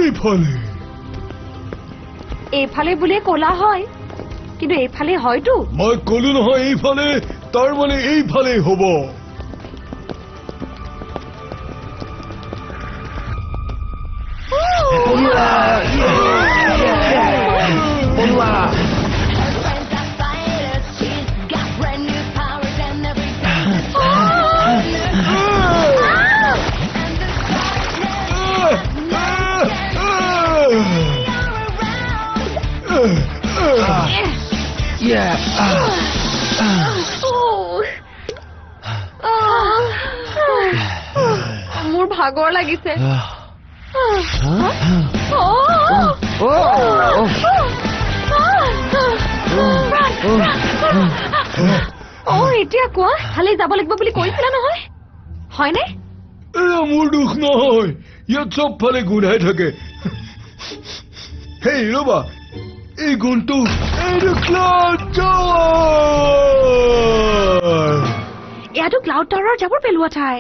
এইফালে এইফালে বুলিয়ে ক'লা হয় কিন্তু এইফালে হয়তো মই কলো নহয় এইফালে তাৰ মানে এইফালে হ'ব মোৰ ভাগৰ লাগিছে এতিয়া কোৱা ভালে যাব লাগিব বুলি কৈছিলা নহয় হয়নে মোৰ দুখ নহয় ইয়াত চবফালে গোন্ধাই থাকে হেই ৰবা এই গুণটো ইয়াতো ক্লাউড টাৱাৰৰ জাবৰ পেলোৱা ঠাই